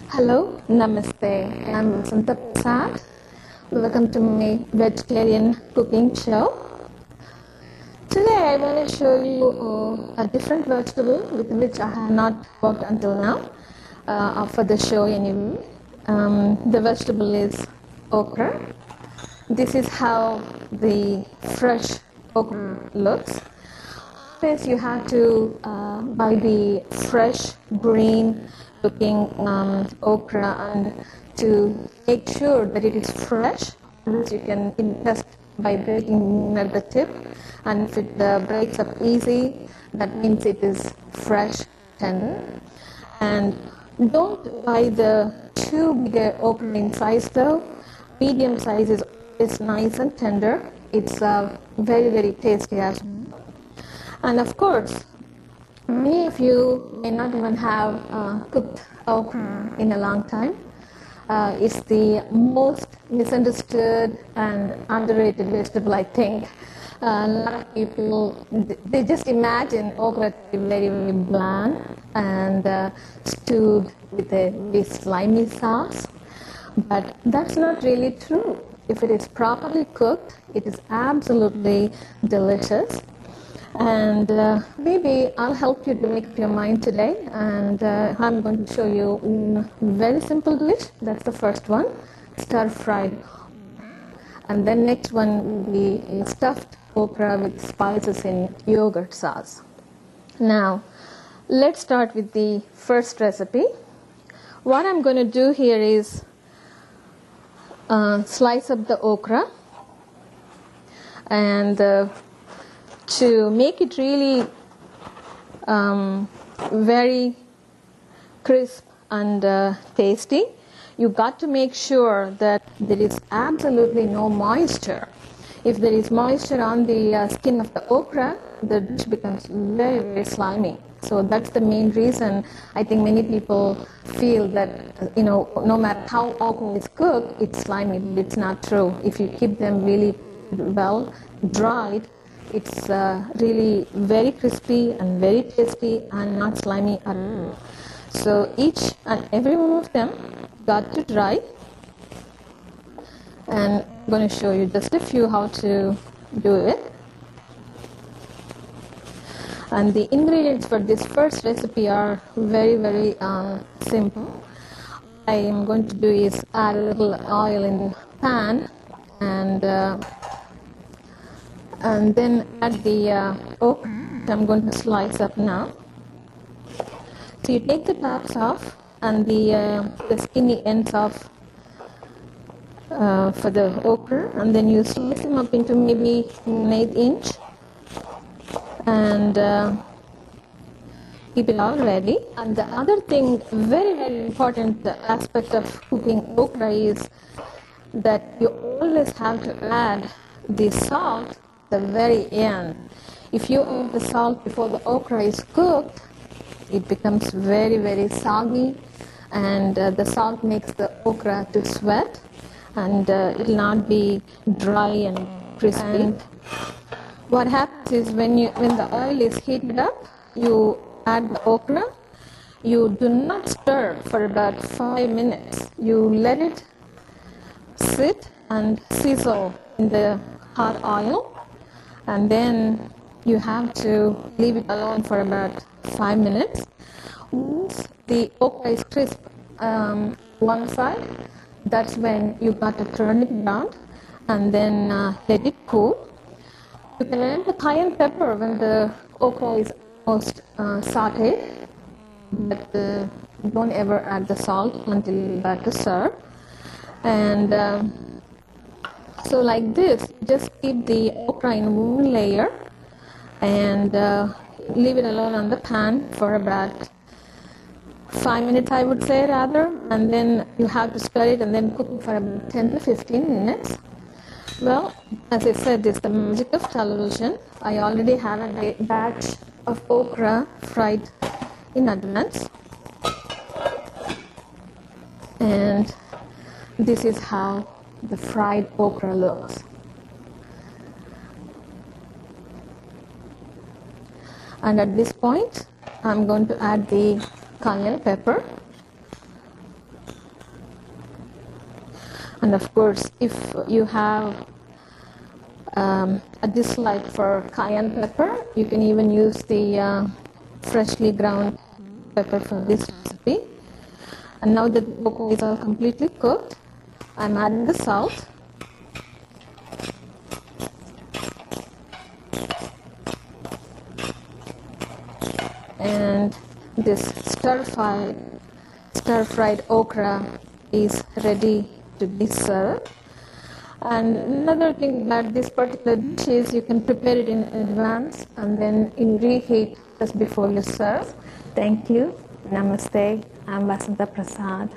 Hello, Namaste. I'm Santa Prasad. Welcome to my vegetarian cooking show. Today I want to show you a different vegetable with which I have not worked until now for the show anyway. The vegetable is okra. This is how the fresh okra looks. First, you have to buy the fresh green looking okra, and to make sure that it is fresh, you can test by breaking at the tip, and if it breaks up easy, that means it is fresh, tender. And don't buy the too big okra in size though. Medium size is nice and tender. It's very tasty as well. And of course, many of you may not even have cooked okra in a long time. It's the most misunderstood and underrated vegetable, I think. A lot of people, they just imagine okra to be very bland and stewed with a very slimy sauce. But that's not really true. If it is properly cooked, it is absolutely delicious. And maybe I'll help you to make up your mind today, and I'm going to show you a very simple dish. That's the first one, stir-fried. And then next one will be a stuffed okra with spices in yogurt sauce. Now, let's start with the first recipe. What I'm going to do here is slice up the okra, and to make it really very crisp and tasty, you got to make sure that there is absolutely no moisture. If there is moisture on the skin of the okra, the dish becomes very slimy. So that's the main reason I think many people feel that no matter how okra is cooked, it's slimy. It's not true. If you keep them really well dried, it's really very crispy and very tasty and not slimy at all. So each and every one of them got to dry, and I'm going to show you just a few how to do it. And the ingredients for this first recipe are very simple. I am going to do is add a little oil in the pan, and then add the okra I'm going to slice up now. So you take the tops off and the skinny ends off for the okra, and then you slice them up into maybe 1/8 inch, and keep it all ready. And the other thing, very important aspect of cooking okra is that you always have to add the salt the very end. If you add the salt before the okra is cooked, it becomes very soggy, and the salt makes the okra to sweat, and it will not be dry and crispy. And what happens is when the oil is heated up, you add the okra. You do not stir for about 5 minutes. You let it sit and sizzle in the hot oil, and then you have to leave it alone for about 5 minutes. Once the okra is crisp one side, that's when you got to turn it around and then let it cool. You can add the cayenne pepper when the okra is almost sauteed, but don't ever add the salt until you're about to serve. And so like this, just keep the okra in one layer and leave it alone on the pan for about 5 minutes, I would say, rather, and then you have to stir it and then cook it for about 10 to 15 minutes. Well, as I said, it's the magic of television. I already have a batch of okra fried in advance, and this is how the fried okra looks. And at this point, I'm going to add the cayenne pepper. And of course, if you have a dislike for cayenne pepper, you can even use the freshly ground pepper for this recipe. And now that the okra is all completely cooked, I'm adding the salt. And this stir-fried okra is ready to be served. And another thing about this particular dish is you can prepare it in advance and then you reheat just before you serve. Thank you. Namaste. I'm Vasanta Prasad.